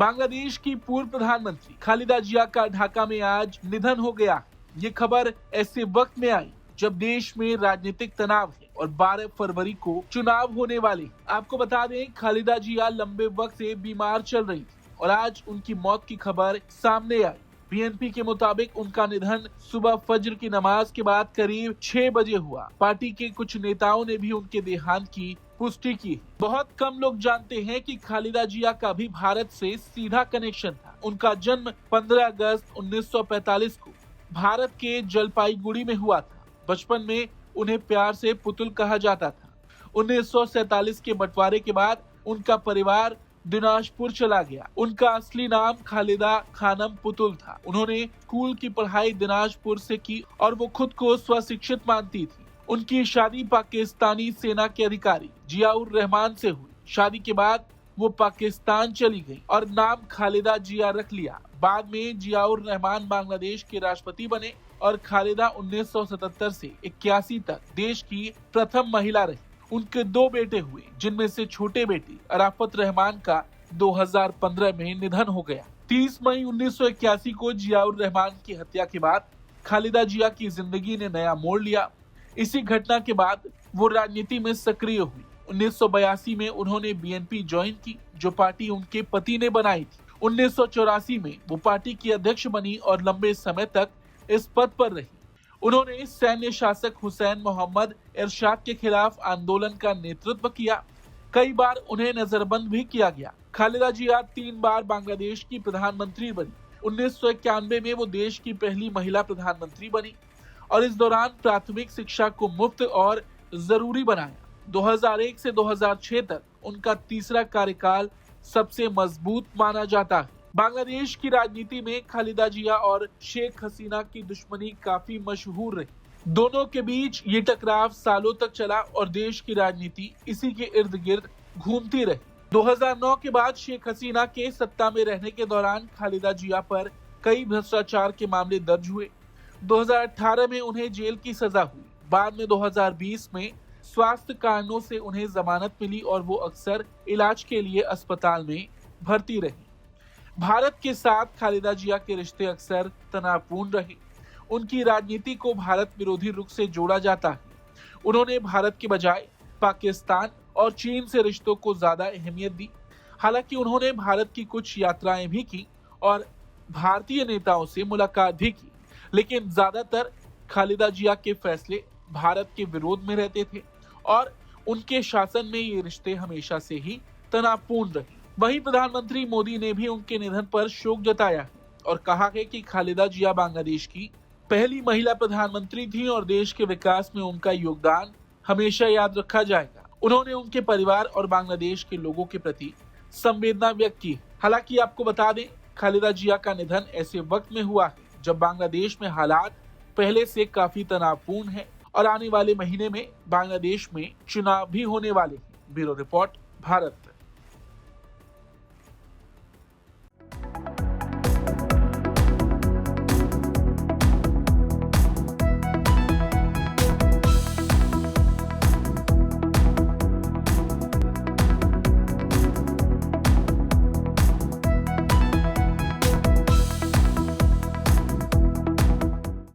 बांग्लादेश की पूर्व प्रधानमंत्री खालिदा जिया का ढाका में आज निधन हो गया। ये खबर ऐसे वक्त में आई जब देश में राजनीतिक तनाव है और 12 फरवरी को चुनाव होने वाले। आपको बता दें, खालिदा जिया लंबे वक्त से बीमार चल रही थी और आज उनकी मौत की खबर सामने आई। बीएनपी के मुताबिक उनका निधन सुबह फज्र की नमाज के बाद करीब 6 बजे हुआ। पार्टी के कुछ नेताओं ने भी उनके देहांत की पुष्टि की। बहुत कम लोग जानते हैं कि खालिदा जिया का भी भारत से सीधा कनेक्शन था। उनका जन्म 15 अगस्त 1945 को भारत के जलपाईगुड़ी में हुआ था। बचपन में उन्हें प्यार से पुतुल कहा जाता था। 1947 के बंटवारे के बाद उनका परिवार दिनाजपुर चला गया। उनका असली नाम खालिदा खानम पुतुल था। उन्होंने स्कूल की पढ़ाई दिनाजपुर से की और वो खुद को स्वशिक्षित मानती थी। उनकी शादी पाकिस्तानी सेना के अधिकारी जियाउर रहमान से हुई। शादी के बाद वो पाकिस्तान चली गई और नाम खालिदा जिया रख लिया। बाद में जियाउर रहमान बांग्लादेश के राष्ट्रपति बने और खालिदा 1977 से 81 तक देश की प्रथम महिला रही। उनके 2 बेटे हुए, जिनमें से छोटे बेटे अराफत रहमान का 2015 में निधन हो गया। 30 मई 1981 को जियाउर रहमान की हत्या के बाद खालिदा जिया की जिंदगी ने नया मोड़ लिया। इसी घटना के बाद वो राजनीति में सक्रिय हुई। 1982 में उन्होंने बीएनपी ज्वाइन की, जो पार्टी उनके पति ने बनाई थी। 1984 में वो पार्टी की अध्यक्ष बनी और लंबे समय तक इस पद पर रही। उन्होंने सैन्य शासक हुसैन मोहम्मद इरशाद के खिलाफ आंदोलन का नेतृत्व किया। कई बार उन्हें नजरबंद भी किया गया। खालिदा जिया 3 बार बांग्लादेश की प्रधानमंत्री बनी। 1991 में वो देश की पहली महिला प्रधानमंत्री बनी और इस दौरान प्राथमिक शिक्षा को मुफ्त और जरूरी बनाया। 2001 से 2006 तक उनका तीसरा कार्यकाल सबसे मजबूत माना जाता है। बांग्लादेश की राजनीति में खालिदा जिया और शेख हसीना की दुश्मनी काफी मशहूर रही। दोनों के बीच ये टकराव सालों तक चला और देश की राजनीति इसी के इर्द गिर्द घूमती रही। 2009 के बाद शेख हसीना के सत्ता में रहने के दौरान खालिदा जिया पर कई भ्रष्टाचार के मामले दर्ज हुए। 2018 में उन्हें जेल की सजा हुई। बाद में 2020 में स्वास्थ्य कारणों से उन्हें जमानत मिली और वो अक्सर इलाज के लिए अस्पताल में भर्ती रही। भारत के साथ खालिदा जिया के रिश्ते अक्सर तनावपूर्ण रहे। उनकी राजनीति को भारत विरोधी रुख से जोड़ा जाता है। उन्होंने भारत के बजाय पाकिस्तान और चीन से रिश्तों को ज्यादा अहमियत दी। हालांकि उन्होंने भारत की कुछ यात्राएं भी की और भारतीय नेताओं से मुलाकात भी की, लेकिन ज्यादातर खालिदा जिया के फैसले भारत के विरोध में रहते थे और उनके शासन में ये रिश्ते हमेशा से ही तनावपूर्ण रहे। वहीं प्रधानमंत्री मोदी ने भी उनके निधन पर शोक जताया है और कहा है कि खालिदा जिया बांग्लादेश की पहली महिला प्रधानमंत्री थी और देश के विकास में उनका योगदान हमेशा याद रखा जाएगा। उन्होंने उनके परिवार और बांग्लादेश के लोगों के प्रति संवेदना व्यक्त की। हालांकि आपको बता दें, खालिदा जिया का निधन ऐसे वक्त में हुआ है जब बांग्लादेश में हालात पहले से काफी तनावपूर्ण है और आने वाले महीने में बांग्लादेश में चुनाव भी होने वाले हैं। Bureau report, Bharat.